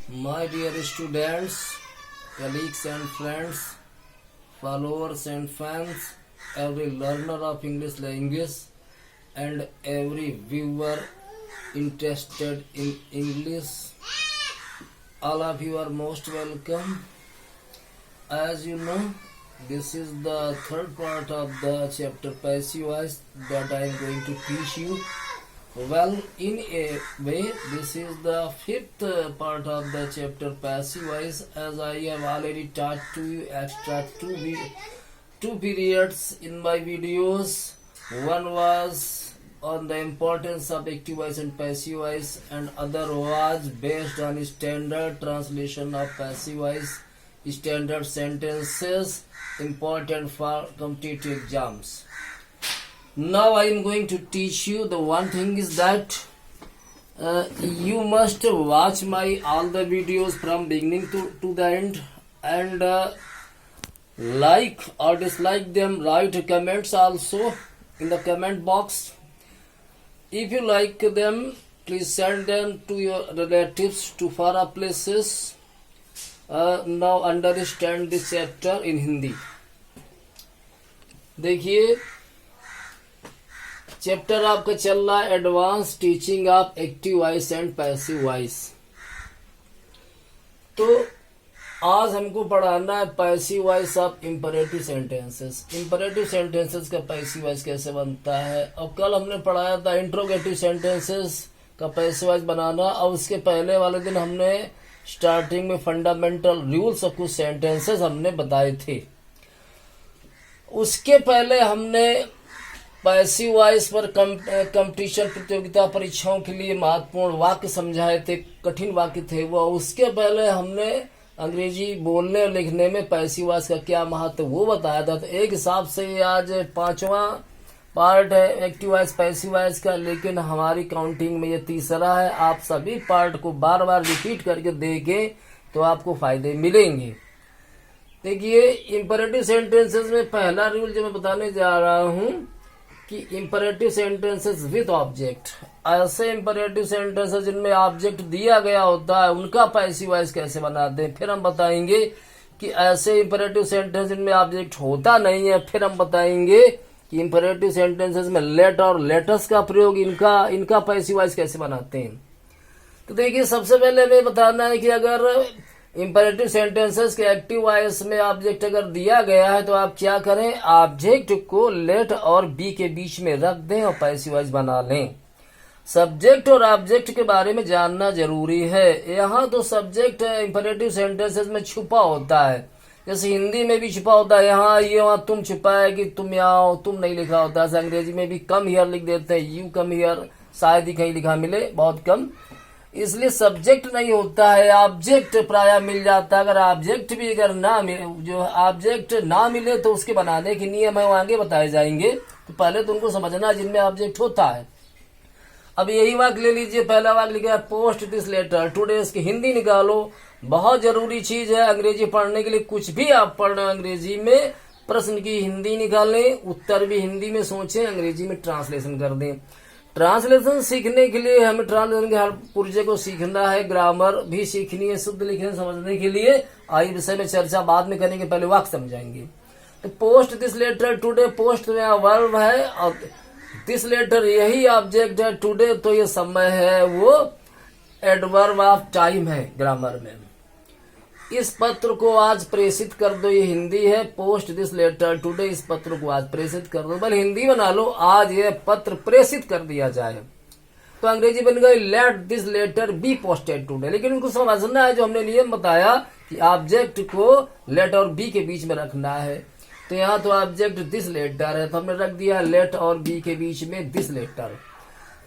My dear students, colleagues and friends, followers and fans, every learner of English language and every viewer interested in English, all of you are most welcome. As you know, this is the third part of the chapter passive voice that I am going to teach you. Well, in a way, this is the fifth part of the chapter passive voice, as I have already taught to you extra two periods in my videos. One was on the importance of active voice and passive voice, and other was based on standard translation of passive voice, standard sentences important for competitive exams. Now I am going to teach you. The one thing is that you must watch my all the videos from beginning to the end, and like or dislike them. Write comments also in the comment box. If you like them, please send them to your relatives to far off places. Now understand this chapter in Hindi. देखिए, chapter आपका चल रहा है advance teaching of active voice and passive voice. तो आज हमको पढ़ाना है passive voice of imperative sentences. Imperative sentences का पैसिव वॉइस कैसे बनता है, और कल हमने पढ़ाया था इंट्रोगेटिव सेंटेंसेस का पैसिव वॉइस बनाना, और उसके पहले वाले दिन हमने स्टार्टिंग में फंडामेंटल रूल्स ऑफ कुछ सेंटेंसेस हमने बताए थे। उसके पहले हमने पैसिव वॉइस पर कंपटीशन प्रतियोगिता परीक्षाओं के लिए महत्वपूर्ण वाक्य समझाए थे, कठिन वाक्य थे वो। उसके पहले हमने अंग्रेजी बोलने और लिखने में पैसिव वॉइस का क्या महत्व वो बताया था। तो एक हिसाब से ये आज पांचवा पार्ट है एक्टिव वॉइस पैसिव वॉइस का, लेकिन हमारी काउंटिंग में ये तीसरा है। आप सभी पार्ट को बार बार रिपीट करके देखें तो आपको फायदे मिलेंगे। देखिए, इंपरेटिव सेंटेंसेस में पहला रूल जो मैं बताने जा रहा हूं कि इंपरेटिव सेंटेंसेस विद ऑब्जेक्ट, ऐसे इंपरेटिव सेंटेंसेस जिनमें ऑब्जेक्ट दिया गया होता है उनका पैसिव वॉइस कैसे बनाते हैं। फिर हम बताएंगे कि ऐसे इंपरेटिव सेंटेंस जिनमें ऑब्जेक्ट होता नहीं है। फिर हम बताएंगे कि इंपरेटिव सेंटेंसेस में लेट और लेटस का प्रयोग, इनका पैसिव वॉइस कैसे बनाते हैं। तो देखिए, सबसे पहले हमें बताना है कि अगर इंपरेटिव सेंटेंसेस के एक्टिव वॉइस में ऑब्जेक्ट अगर दिया गया है तो आप क्या करें, ऑब्जेक्ट को लेट और बी के बीच में रख दें और पैसिव वॉइस बना लें। सब्जेक्ट और ऑब्जेक्ट के बारे में जानना जरूरी है। यहाँ तो सब्जेक्ट इंपरेटिव सेंटेंसेस में छुपा होता है, जैसे हिंदी में भी छुपा होता है, यहाँ ये वहां तुम छुपा है कि तुम यहाँ आओ, तुम नहीं लिखा होता है। अंग्रेजी में भी कम हियर लिख देते हैं, यू कम हियर, शायद ही कहीं लिखा मिले, बहुत कम। इसलिए सब्जेक्ट नहीं होता है, ऑब्जेक्ट प्राय मिल जाता है। अगर ऑब्जेक्ट भी अगर ना मिले, जो ऑब्जेक्ट ना मिले तो उसके बनाने के नियम है आगे बताए जाएंगे। तो पहले तो उनको समझना जिनमें ऑब्जेक्ट होता है। अब यही वाक्य ले लीजिए, पहला वाक्य लिखा है पोस्ट दिस लेटर टुडे, इसकी हिंदी निकालो। बहुत जरूरी चीज है अंग्रेजी पढ़ने के लिए। कुछ भी आप पढ़ रहे हैं अंग्रेजी में, प्रश्न की हिंदी निकालें, उत्तर भी हिंदी में सोचें, अंग्रेजी में ट्रांसलेशन कर दें। ट्रांसलेशन सीखने के लिए हमें ट्रांसलेशन के हर पुर्जे को सीखना है, ग्रामर भी सीखनी है, शुद्ध लिखने समझने के लिए। आई विषय में चर्चा बाद में करेंगे, पहले वाक्य समझाएंगे। तो post this letter today, post में वर्ब है और दिस लेटर यही ऑब्जेक्ट है। टुडे तो ये समय है, वो एडवर्ब ऑफ टाइम है ग्रामर में। इस पत्र को आज प्रेषित कर दो, ये हिंदी है। पोस्ट दिस लेटर टुडे, इस पत्र को आज प्रेषित कर दो। बल हिंदी बना लो, आज ये पत्र प्रेषित कर दिया जाए। तो अंग्रेजी बन गई let this letter be posted today. लेकिन उनको समझना है जो हमने नियम बताया कि ऑब्जेक्ट को लेट और बी के बीच में रखना है। तो यहाँ तो ऑब्जेक्ट दिस लेटर है, तो हमने रख दिया लेट और बी के बीच में दिस लेटर।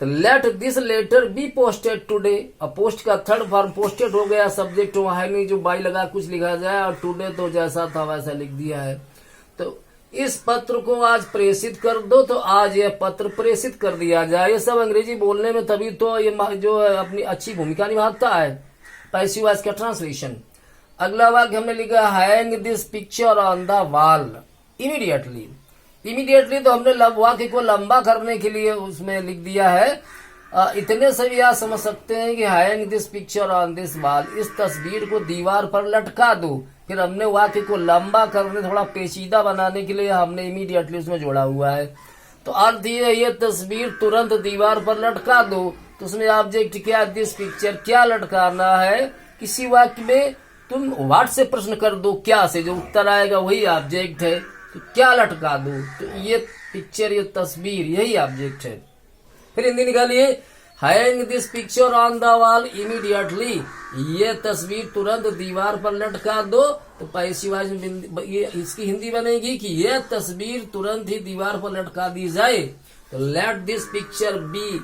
तो let this letter be posted today. अब पोस्ट का थर्ड फॉर्म पोस्टेड हो गया, सब्जेक्ट वहां है नहीं जो बाई लगा कुछ लिखा जाए, और टुडे तो जैसा था वैसा लिख दिया है। तो इस पत्र को आज प्रेषित कर दो, तो आज यह पत्र प्रेषित कर दिया जाए। ये सब अंग्रेजी बोलने में तभी तो ये जो है अपनी अच्छी भूमिका निभाता है पैसिव वॉइस का ट्रांसलेशन। अगला वाक्य हमने लिखा hang this picture on the wall immediately. Immediately तो हमने वाक्य को लंबा करने के लिए उसमें लिख दिया है इतने से भी आप समझ सकते हैं कि hang this picture on this wall, इस तस्वीर को दीवार पर लटका दो। फिर हमने वाक्य को लंबा करने, थोड़ा पेचीदा बनाने के लिए हमने इमीडिएटली उसमें जोड़ा हुआ है। तो अर्थ ये तस्वीर तुरंत दीवार पर लटका दो। तो उसमें ऑब्जेक्ट क्या, दिस पिक्चर, क्या लटकाना है। किसी वाक्य में तुम व्हाट से प्रश्न कर दो, क्या से, जो उत्तर आएगा वही ऑब्जेक्ट है। तो क्या लटका दो, तो ये पिक्चर, ये तस्वीर, यही ऑब्जेक्ट है। फिर हिंदी निकालिए, hang this picture on the wall immediately, ये तस्वीर तुरंत दीवार पर लटका दो। तो पैसिव वॉइस में ये इसकी हिंदी बनेगी कि ये तस्वीर तुरंत ही दीवार पर लटका दी जाए। तो let this picture be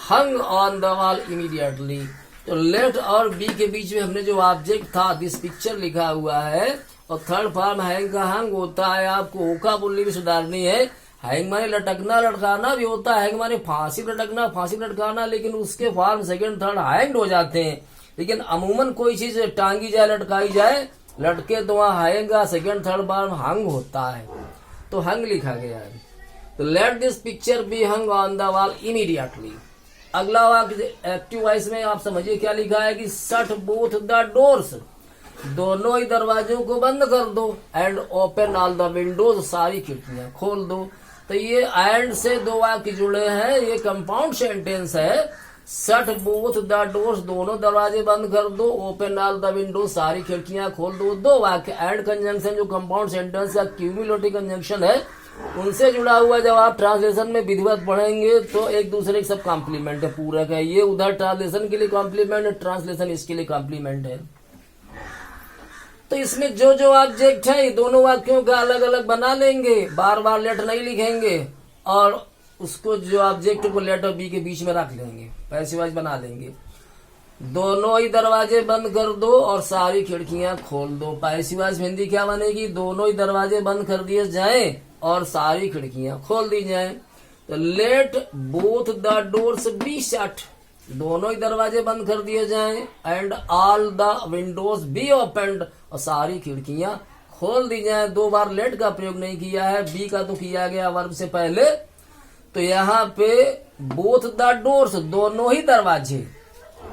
hung on the wall immediately. तो लेट और बी के बीच में हमने जो ऑब्जेक्ट था दिस पिक्चर लिखा हुआ है, और थर्ड फॉर्म हैंग का हंग होता है। आपको ओका बोली भी सुधारनी है। हैंग माने लटकना लटकाना भी होता है, हैंग माने फांसी लटकना फांसी लटकाना, लेकिन उसके फॉर्म सेकंड थर्ड हैंग हो जाते हैं। लेकिन अमूमन कोई चीज टांगी जाए, लटकाई जाए, लटके तो वहां हैंग, सेकंड थर्ड फॉर्म हंग होता है, तो हंग लिखा गया है। तो let this picture be hung on the wall immediately. अगला वाक्य एक्टिव वॉइस में आप समझिए क्या लिखा है कि शट बोथ द डोर्स, दोनों ही दरवाजों को बंद कर दो, and open all the Windows, सारी खिड़कियां खोल दो। तो ये एंड से दो वाक्य जुड़े हैं, ये कंपाउंड सेंटेंस है। शट बोथ द डोर्स, दोनों दरवाजे बंद कर दो, ओपन ऑल द विंडोज, सारी खिड़कियां खोल दो। दो वाक्य एंड कंजंक्शन जो कंपाउंड सेंटेंस का क्यूमुलेटिव कंजंक्शन है, उनसे जुड़ा हुआ। जब आप ट्रांसलेशन में विधिवत पढ़ेंगे तो एक दूसरे के सब कॉम्प्लीमेंट है, पूरक है। ये उधर ट्रांसलेशन के लिए कॉम्प्लीमेंट है, ट्रांसलेशन इसके लिए कॉम्प्लीमेंट है। तो इसमें जो जो ऑब्जेक्ट है, ये दोनों वाक्यों का अलग अलग बना लेंगे, बार बार लेटर नहीं लिखेंगे, और उसको जो ऑब्जेक्ट को लेटर बी के बीच में रख लेंगे, पैसिव वॉइस बना लेंगे। दोनों ही दरवाजे बंद कर दो और सारी खिड़कियां खोल दो। पैसिव वॉइस हिंदी क्या बनेगी, दोनों ही दरवाजे बंद कर दिए जाएं और सारी खिड़कियां खोल दी जाएं। तो let both the doors be shut, दोनों ही दरवाजे बंद कर दिए जाएं, and all the windows be opened, और सारी खिड़कियां खोल दी जाएं। दो बार लेट का प्रयोग नहीं किया है, बी का तो किया गया वर्ब से पहले। तो यहाँ पे बोथ द डोर्स, दोनों ही दरवाजे,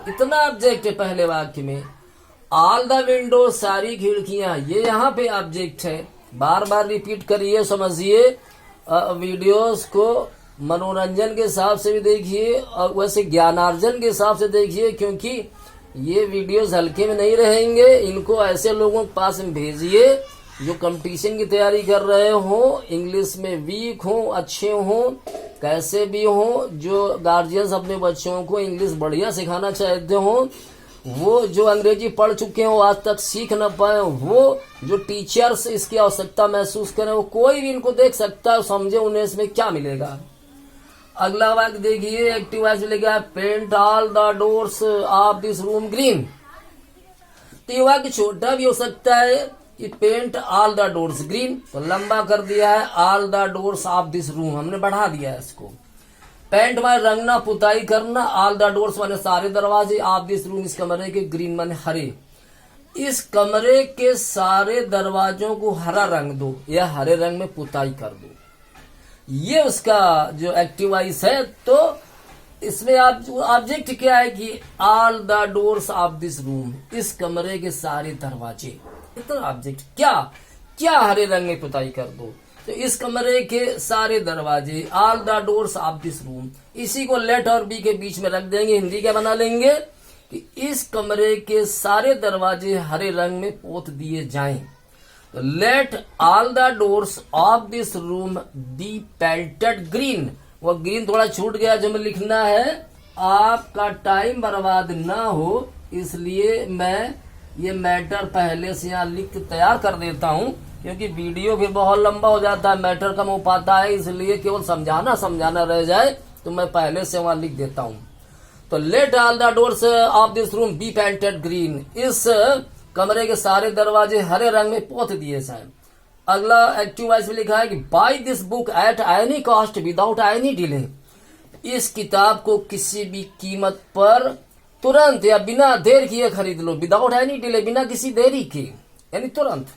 इतना ऑब्जेक्ट है पहले वाक्य में। ऑल द विंडोज, सारी खिड़कियां, ये यहाँ पे ऑब्जेक्ट है। बार बार रिपीट करिए, समझिए। वीडियोस को मनोरंजन के हिसाब से भी देखिए और वैसे ज्ञानार्जन के हिसाब से देखिए, क्योंकि ये वीडियोस हल्के में नहीं रहेंगे। इनको ऐसे लोगों के पास में भेजिए जो कंपटीशन की तैयारी कर रहे हो, इंग्लिश में वीक हो, अच्छे हो, कैसे भी हो, जो गार्जियंस अपने बच्चों को इंग्लिश बढ़िया सिखाना चाहते हो, वो जो अंग्रेजी पढ़ चुके हो आज तक सीख न पाए, वो जो टीचर्स इसकी आवश्यकता महसूस करें, वो कोई भी इनको देख सकता है, समझे उन्हें इसमें क्या मिलेगा। अगला वाक्य देखिए, एक्टिव वॉइस में लिखा है paint all the doors of this room green. तो ये वाक्य छोटा भी हो सकता है कि paint all the doors green, तो लंबा कर दिया है all the doors of this room, हमने बढ़ा दिया है इसको। पेंट माने रंगना, पुताई करना, ऑल द डोर्स माने सारे दरवाजे, ऑफ दिस रूम इस कमरे के, ग्रीन माने हरे। इस कमरे के सारे दरवाजों को हरा रंग दो या हरे रंग में पुताई कर दो, ये उसका जो एक्टिव वॉइस है। तो इसमें आप ऑब्जेक्ट क्या है कि all the doors of this room, इस कमरे के सारे दरवाजे, इतना ऑब्जेक्ट क्या क्या हरे रंग में पुताई कर दो। तो इस कमरे के सारे दरवाजे, all the doors of this room, इसी को लेट और बी के बीच में रख देंगे। हिंदी क्या बना लेंगे कि इस कमरे के सारे दरवाजे हरे रंग में पोत दिए जाएं। तो let all the doors of this room be painted green. वो ग्रीन थोड़ा छूट गया जो मैं लिखना है, आपका टाइम बर्बाद ना हो इसलिए मैं ये मैटर पहले से यहाँ लिख के तैयार कर देता हूँ, क्योंकि वीडियो भी बहुत लंबा हो जाता है, मैटर कम हो पाता है, इसलिए केवल समझाना रह जाए तो मैं पहले से वहां लिख देता हूँ। तो let all the doors of this room be painted green, इस कमरे के सारे दरवाजे हरे रंग में पोत दिए जाए। अगला एक्टिव वॉइस में लिखा है कि buy this book at any cost without any delay, इस किताब को किसी भी कीमत पर तुरंत या बिना देर किए खरीद लो। विदाउट एनी डिले, बिना किसी देरी के, यानी तुरंत।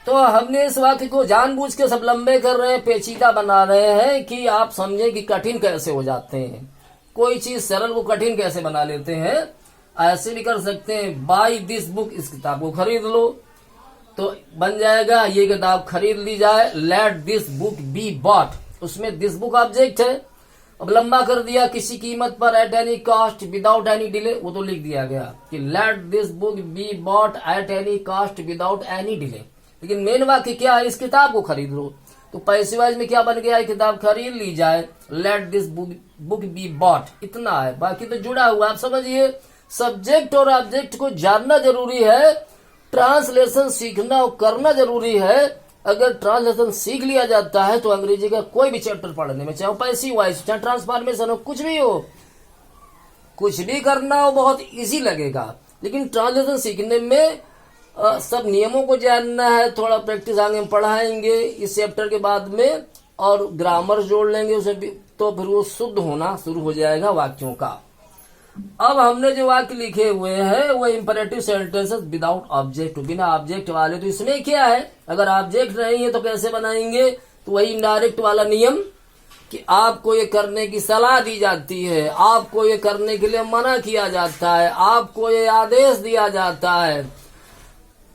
तो हमने इस वाक्य को जानबूझ के सब लंबे कर रहे हैं, पेचीदा बना रहे हैं कि आप समझे कि कठिन कैसे हो जाते हैं। कोई चीज सरल को कठिन कैसे बना लेते हैं, ऐसे भी कर सकते हैं। बाय दिस बुक, इस किताब को खरीद लो, तो बन जाएगा ये किताब खरीद ली जाए। Let this book be bought, उसमें दिस बुक ऑब्जेक्ट है। अब लंबा कर दिया, किसी कीमत पर, eight any cost, without any delay, वो तो लिख दिया गया कि let this book be bought at any cost without any delay. लेकिन मेन वाक्य क्या है, इस किताब को खरीद लो। तो पैसे वाइज में क्या बन गया, किताब खरीद ली जाए। Let this book be bought, इतना है, बाकी तो जुड़ा हुआ। आप समझिए, सब्जेक्ट और ऑब्जेक्ट को जानना जरूरी है, ट्रांसलेशन सीखना और करना जरूरी है। अगर ट्रांसलेशन सीख लिया जाता है तो अंग्रेजी का कोई भी चैप्टर पढ़ने में, चाहे पैसिव वॉइस, चाहे ट्रांसफॉर्मेशन हो, कुछ भी हो, कुछ भी करना हो, बहुत इजी लगेगा। लेकिन ट्रांसलेशन सीखने में सब नियमों को जानना है। थोड़ा प्रैक्टिस आगे हम पढ़ाएंगे इस चैप्टर के बाद में, और ग्रामर जोड़ लेंगे उसे भी, तो फिर वो शुद्ध होना शुरू हो जाएगा वाक्यों का। अब हमने जो वाक्य लिखे हुए हैं वो इंपरेटिव सेंटेंसेस विदाउट ऑब्जेक्ट, बिना ऑब्जेक्ट वाले। तो इसमें क्या है, अगर ऑब्जेक्ट नहीं है तो कैसे बनाएंगे, तो वही इनडायरेक्ट वाला नियम कि आपको ये करने की सलाह दी जाती है, आपको ये करने के लिए मना किया जाता है, आपको ये आदेश दिया जाता है,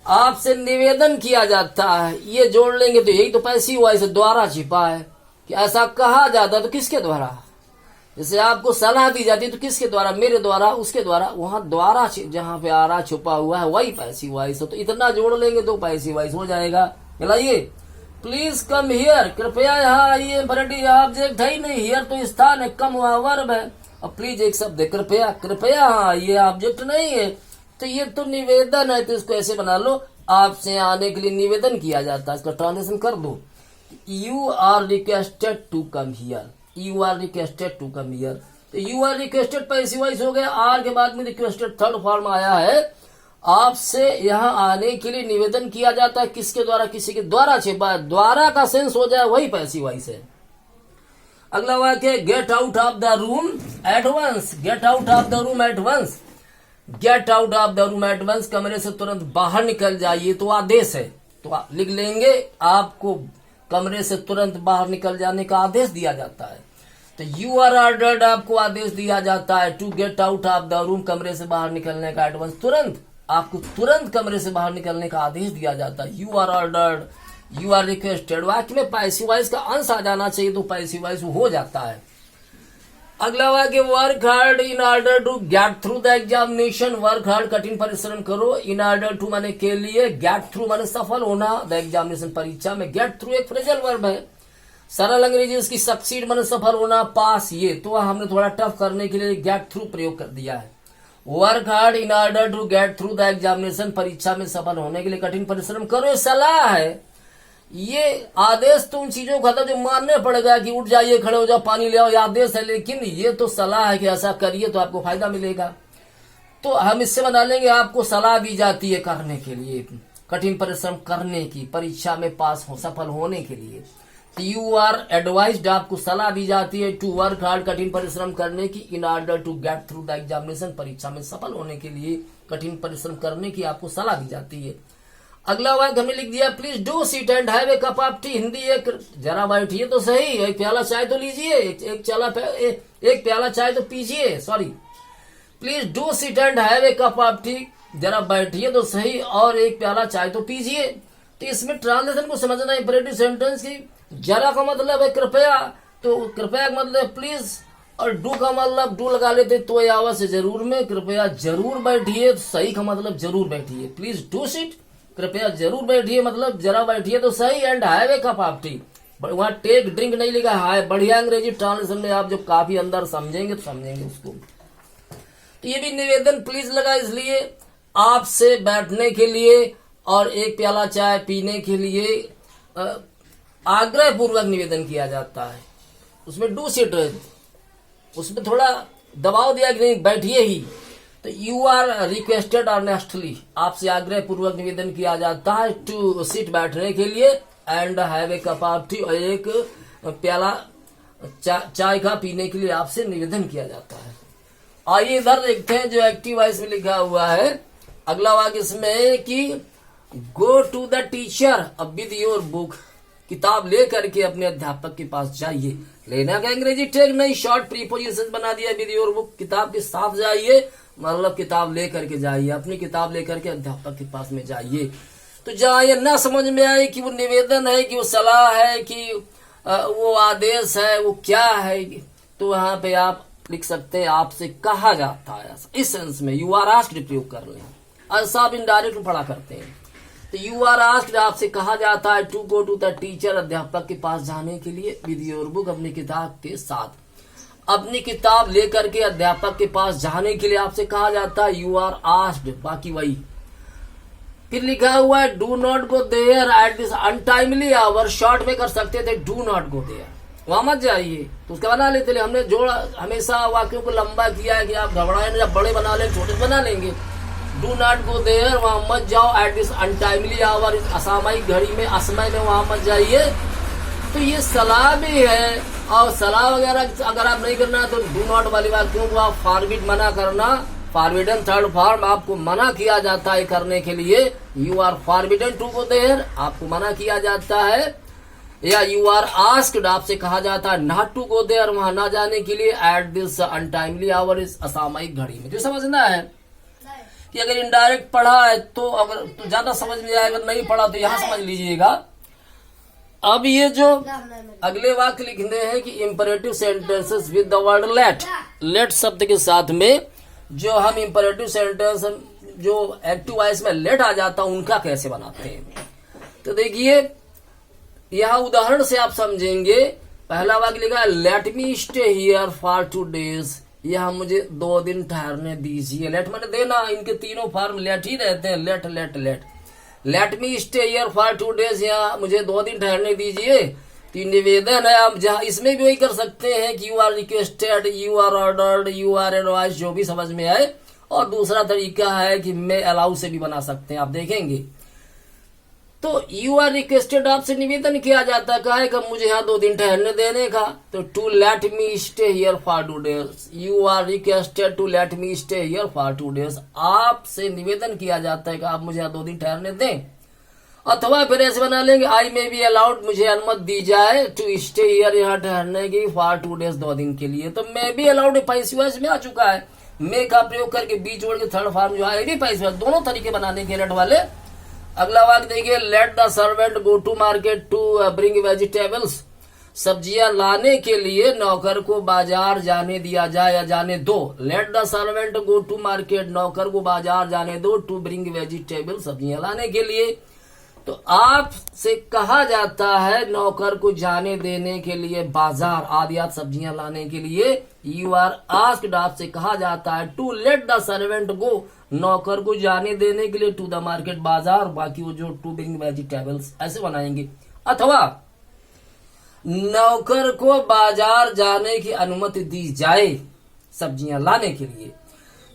आपसे निवेदन किया जाता है, ये जोड़ लेंगे तो यही तो पैसिव वॉइस द्वारा छिपा है कि ऐसा कहा जाता है। तो किसके द्वारा, जैसे आपको सलाह दी जाती है तो किसके द्वारा, मेरे द्वारा, उसके द्वारा, वहां द्वारा जहां पे आरा छुपा हुआ है वही पैसिव वॉइस है। तो इतना जोड़ लेंगे तो पैसिव वॉइस हो जाएगा। चलाइए, प्लीज कम हियर, कृपया यहाँ आइए। इंपरेटिव ऑब्जेक्ट है ही नहीं, हियर तो स्थान है, कम वहां वर्ब है, और प्लीज एक शब्द है, कृपया, कृपया यहाँ आइए, ऑब्जेक्ट नहीं है। तो ये तो निवेदन है, तो इसको ऐसे बना लो, आपसे आने के लिए निवेदन किया जाता है। इसका ट्रांसलेशन कर दो, you are requested to come here, you are requested to come here. तो you are requested passive voice हो गया, आर के बाद में रिक्वेस्टेड थर्ड फॉर्म आया है। आपसे यहाँ आने के लिए निवेदन किया जाता है, किसके द्वारा, किसी के द्वारा छिपा है, द्वारा का सेंस हो जाए वही पैसिव वॉइस है। अगला वाक्य, get out of the room at once, get out of the room at once, get out of the room at once, कमरे से तुरंत बाहर निकल जाइए, तो आदेश है। तो लिख लेंगे, आपको कमरे से तुरंत बाहर निकल जाने का आदेश दिया जाता है। तो यू आर ऑर्डर्ड, आपको आदेश दिया जाता है to get out of the room, कमरे से बाहर निकलने का, एट वंस, तुरंत, आपको तुरंत कमरे से बाहर निकलने का आदेश दिया जाता है। You are ordered, you are requested, वाक्य में पैसिव वॉइस का अंश आ जाना चाहिए, तो पैसिव वॉइस हो जाता है। अगला वाक्य, work hard in order to get through the examination, work hard, कठिन परिश्रम करो, इन ऑर्डर टू माने के लिए, गेट थ्रू माने सफल होना, द एग्जामिनेशन परीक्षा में, गेट थ्रू एक फ्रेजल वर्ब है। सरल अंग्रेजी इसकी सक्सीड माने सफल होना, पास, ये तो हमने थोड़ा टफ करने के लिए गेट थ्रू प्रयोग कर दिया है। Work hard in order to get through the examination, परीक्षा में सफल होने के लिए कठिन परिश्रम करो, सलाह है। ये आदेश तो उन चीजों का था जो मानने पड़ेगा कि उठ जाइए, खड़े हो जाओ, पानी ले आओ, ये आदेश है, लेकिन ये तो सलाह है कि ऐसा करिए तो आपको फायदा मिलेगा। तो हम इससे बना लेंगे, आपको सलाह दी जाती है करने के लिए, कठिन परिश्रम करने की, परीक्षा में पास हो, सफल होने के लिए। यू आर एडवाइज्ड, आपको सलाह दी जाती है टू वर्क हार्ड, कठिन परिश्रम करने की, in order to get through the examination, परीक्षा में सफल होने के लिए कठिन परिश्रम करने की आपको सलाह दी जाती है। अगला वाक्य हमने लिख दिया, please do sit and have a cup of T, Hindi एक, जरा बैठिए तो सही, एक प्याला चाय तो लीजिए, एक प्याला चाय तो पीजिए, sorry, please do sit and have a cup of T, जरा बैठिए तो सही और एक प्याला चाय तो पीजिए। तो इसमें ट्रांसलेशन को समझना, इंपरेटिव सेंटेंस की जरा का मतलब है कृपया, तो कृपया का मतलब प्लीज, और डू का मतलब डू लगा लेते तो ये आवाज से जरूर में, कृपया जरूर बैठिए, सही का मतलब जरूर बैठिए, प्लीज डू सिट, कृपया जरूर बैठिए मतलब जरा बैठिए तो सही, and have a cup of T, वहां टेक ड्रिंक नहीं लिखा है। बढ़िया अंग्रेजी ट्रांसलेशन में आप जब काफी अंदर समझेंगे तो समझेंगे उसको। तो ये भी निवेदन प्लीज लगा इसलिए आपसे बैठने के लिए और एक प्याला चाय पीने के लिए आग्रह पूर्वक निवेदन किया जाता है। उसमें डू सिट, उसमें थोड़ा दबाव दिया कि नहीं बैठिए ही। तो यू आर रिक्वेस्टेड ऑनेस्टली, आपसे आग्रह पूर्वक निवेदन किया जाता है टू सिट, बैठने के लिए, and have a cup of T, और एक प्याला चाय का पीने के लिए आपसे निवेदन किया जाता है। आइए इधर देखते हैं जो एक्टिव वॉइस में लिखा हुआ है। अगला वाक्य इसमें कि go to the teacher with your book, किताब लेकर के अपने अध्यापक के पास जाइए। लेना का अंग्रेजी टैग नहीं, शॉर्ट प्रीपोजिशन बना दिया विद योर बुक। किताब के साथ जाइए, मतलब किताब लेकर के जाइए, अपनी किताब लेकर के अध्यापक के पास में जाइए। तो जहाँ ये ना समझ में आए कि वो निवेदन है, कि वो सलाह है, कि वो आदेश है, वो क्या है, तो वहां पे आप लिख सकते हैं आपसे कहा जाता है। इस सेंस में यू आर आस्क्ड प्रयोग कर लें। ऐसा आप इनडायरेक्ट पढ़ा करते हैं, तो यू आर आस्क्ड आपसे कहा जाता है to go to the teacher, अध्यापक के पास जाने के लिए विद योर बुक, अपनी किताब के साथ। अपनी किताब लेकर के अध्यापक के पास जाने के लिए आपसे कहा जाता है यू आर आस्क्ड, बाकी वही। फिर लिखा हुआ है do not go there at this untimely hour, short में कर सकते थे डू नॉट गो देयर, वहां मत जाइए, तो उसका बना लेते थे। हमने जोड़ हमेशा वाक्यों को लंबा किया है कि आप घबराए ना, जब बड़े बना ले छोटे बना लेंगे। डू नॉट गो देयर, वहां मत जाओ, एट दिस अनटाइमली आवर, इस असामयिक घड़ी में, असमय में वहां मत जाइए। तो ये सलाह भी है, और सलाह वगैरह अगर आप नहीं करना तो डू नॉट वाली वाक्यों को आप फॉरबिड, मना करना, फॉरबिडन थर्ड फॉर्म, आपको मना किया जाता है करने के लिए। You are forbidden to go there, आपको मना किया जाता है। या यू आर आस्क्ड, आपसे कहा जाता है नॉट टू गो देयर, वहां ना जाने के लिए, एट दिस अनटाइमली आवर, इस असामयिक घड़ी में। जो समझना है कि अगर इनडायरेक्ट पढ़ा है तो अगर तो ज्यादा समझ में आएगा, नहीं पढ़ा तो यहां समझ लीजिएगा। अब ये जो अगले वाक्य लिखने हैं कि imperative sentences with the word let, let शब्द के साथ में जो हम इंपरेटिव सेंटेंस जो एक्टिव वॉइस में लेट आ जाता है उनका कैसे बनाते हैं। तो देखिए यहां उदाहरण से आप समझेंगे। पहला वाक्य लिखा है late me stay here for 2 days, यह मुझे 2 दिन ठहरने दीजिए। लेट मैंने देना, इनके तीनों फॉर्म लेट ही रहते हैं, let let let. Let me stay here for 2 days, यहाँ मुझे 2 दिन ठहरने दीजिए। तो निवेदन है, आप जहाँ इसमें भी वही कर सकते हैं कि you are requested, you are ordered, you are advise, जो भी समझ में आए। और दूसरा तरीका है कि मैं अलाउ से भी बना सकते हैं, आप देखेंगे। तो यू आर रिक्वेस्टेड आपसे निवेदन किया जाता है कि मुझे यहाँ 2 दिन ठहरने देने का, तो to let me stay here for 2 days, you are requested to let me stay here for 2 days, आपसे निवेदन किया जाता है कि आप मुझे यहाँ 2 दिन ठहरने दें। अथवा फिर ऐसे बना लेंगे आई मे बी अलाउड, मुझे अनुमति दी जाए टू स्टे हियर, यहाँ ठहरने की, फॉर 2 days, 2 दिन के लिए। तो मे बी अलाउड पैसिव में आ चुका है, मे का प्रयोग करके बी जोड़ के थर्ड फॉर्म जो है भी पैसिव, दोनों तरीके बनाने के लेट वाले। अगला वाक्य देखिए let the servant go to market to bring vegetables, सब्जियां लाने के लिए नौकर को बाजार जाने दिया जाए या जाने दो। Let the servant go to market, नौकर को बाजार जाने दो, टू ब्रिंग वेजिटेबल, सब्जियां लाने के लिए। तो आपसे कहा जाता है नौकर को जाने देने के लिए बाजार, आदियात सब्जियां लाने के लिए। यू आर आस्क्ड, आपसे कहा जाता है टू लेट द सर्वेंट गो, नौकर को जाने देने के लिए, टू द मार्केट, बाजार। बाकी वो जो टू ब्रिंग वेजिटेबल्स ऐसे बनाएंगे। अथवा नौकर को बाजार जाने की अनुमति दी जाए सब्जियां लाने के लिए,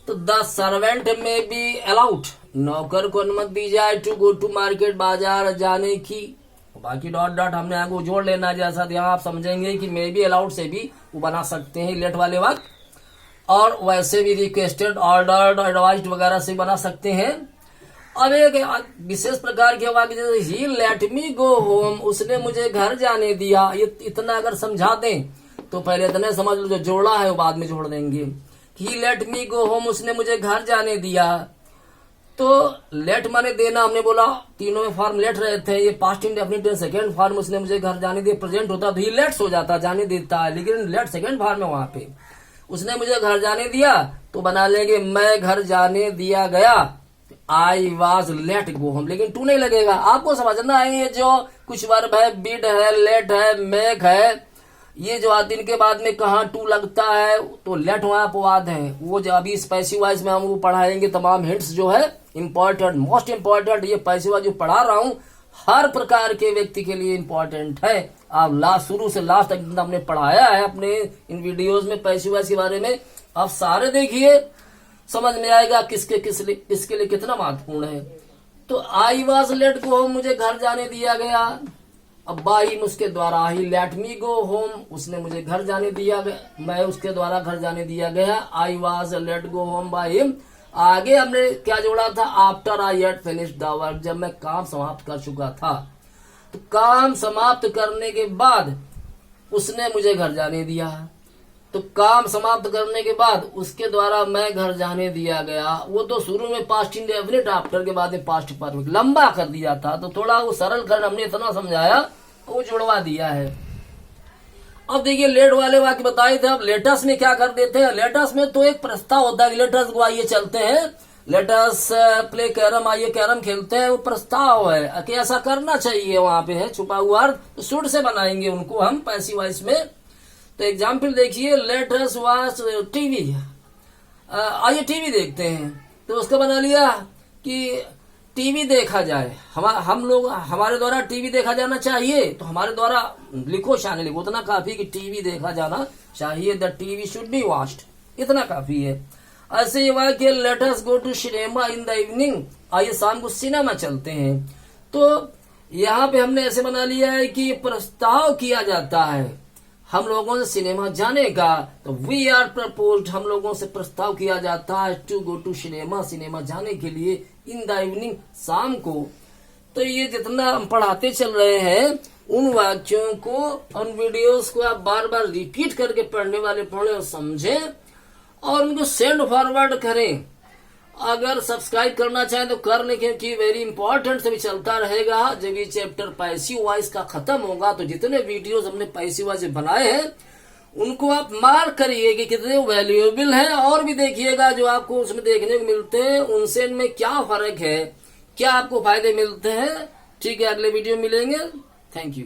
तो द सर्वेंट में बी अलाउड, नौकर को अनुमति दी जाए टू गो टू मार्केट, बाजार जाने की। बाकी डॉट डॉट हमने आगे जोड़ लेना, जैसा यहाँ आप समझेंगे कि मे बी अलाउड से भी वो बना सकते हैं लेट वाले वक्त, और वैसे भी रिक्वेस्टेड, ऑर्डर्ड, एडवाइज्ड वगैरह से बना सकते हैं। अब एक विशेष प्रकार के वाक्य जैसे ही लेट मी गो होम, उसने मुझे घर जाने दिया, ये इतना अगर समझा दें तो पहले इतने समझ लो, जो जोड़ा है वो बाद में जोड़ देंगे। ही लेट मी गो होम, उसने मुझे घर जाने दिया। तो लेट माने देना, हमने बोला तीनों में फॉर्म लेट रहे थे, ये पास्ट इंडेफिनिट सेकंड फॉर्म, उसने मुझे घर जाने दिया प्रेजेंट होता तो ही लेट्स हो जाता, जाने देता है, लेकिन लेट सेकंड फॉर्म है वहां पे। उसने मुझे घर जाने दिया तो बना लेंगे मैं घर जाने दिया गया, I was let go home, लेकिन टू नहीं लगेगा। आपको समझना है ये जो कुछ वर्ब है, बिड है, लेट है, मेक है, ये जो दिन के बाद में कहाँ टू लगता है, तो लेट वहां अपवाद है। वो जो अभी इस पैसिव वॉइस में हम वो पढ़ाएंगे, तमाम हिंट्स जो है इंपॉर्टेंट, मोस्ट इंपॉर्टेंट, ये पैसिव वॉइस जो पढ़ा रहा हूं हर प्रकार के व्यक्ति के लिए इंपॉर्टेंट है। आप लास्ट शुरू से लास्ट तक जितना हमने पढ़ाया है अपने इन वीडियोस में पैसिव वॉइस के बारे में, आप सारे देखिए, समझ में आएगा किसके लिए कितना महत्वपूर्ण है। तो I was let go home, मुझे घर जाने दिया गया। अब बाई उसके द्वारा, ही लेट मी गो होम, उसने मुझे घर जाने दिया गया, मैं उसके द्वारा घर जाने दिया गया। I was let go home by him. आगे हमने क्या जोड़ा था, after I had finished the work, जब मैं काम समाप्त कर चुका था। तो काम समाप्त करने के बाद उसने मुझे घर जाने दिया। तो काम समाप्त करने के बाद उसके द्वारा मैं घर जाने दिया गया। वो तो शुरू में पास्ट इंडेफिनिट आफ्टर के बाद में पास्ट परफेक्ट लंबा कर दिया था, तो थोड़ा वो सरल कर हमने इतना समझाया, वो जुड़वा दिया है। अब देखिए लेट वाले वाक्य बताए थे। अब लेटस में क्या कर देते हैं, लेटस में तो एक प्रस्ताव होता है, लेटस को आइए चलते हैं, लेटस प्ले कैरम, आइए कैरम खेलते हैं, वो प्रस्ताव है कि ऐसा करना चाहिए, वहां पे है छुपा हुआ अर्थ, तो शुड से बनाएंगे उनको हम पैसिव वॉइस में। तो एग्जाम्पल देखिए, लेट अस वॉच टीवी, आइए टीवी देखते हैं, तो उसका बना लिया कि टीवी देखा जाए, हम लोग हमारे द्वारा टीवी देखा जाना चाहिए, तो हमारे द्वारा लिखो, शान लिखो, उतना काफी कि टीवी देखा जाना चाहिए, the TV should be watched, इतना काफी है। ऐसे ये हुआ कि let us go to cinema in the evening, आइए शाम को सिनेमा चलते हैं। तो यहाँ पे हमने ऐसे बना लिया है कि प्रस्ताव किया जाता है हम लोगों से सिनेमा जाने का, तो वी आर प्रपोज्ड, हम लोगों से प्रस्ताव किया जाता है to go to cinema, cinema जाने के लिए, इन द इवनिंग, शाम को। तो ये जितना हम पढ़ाते चल रहे हैं उन वाक्यों को, उन वीडियोस को आप बार बार रिपीट करके पढ़ने वाले पढ़े और समझें और उनको सेंड फॉरवर्ड करें। अगर सब्सक्राइब करना चाहें तो कर लें, क्योंकि वेरी इंपॉर्टेंट से भी चलता रहेगा। जब ये चैप्टर पैसिव वॉइस का खत्म होगा तो जितने वीडियोस हमने पैसिव वॉइस बनाए हैं उनको आप मार्क करिए कि कितने वैल्यूएबल हैं, और भी देखिएगा जो आपको उसमें देखने को मिलते हैं उनसे इनमें क्या फर्क है, क्या आपको फायदे मिलते हैं। ठीक है, अगले वीडियो मिलेंगे। Thank you.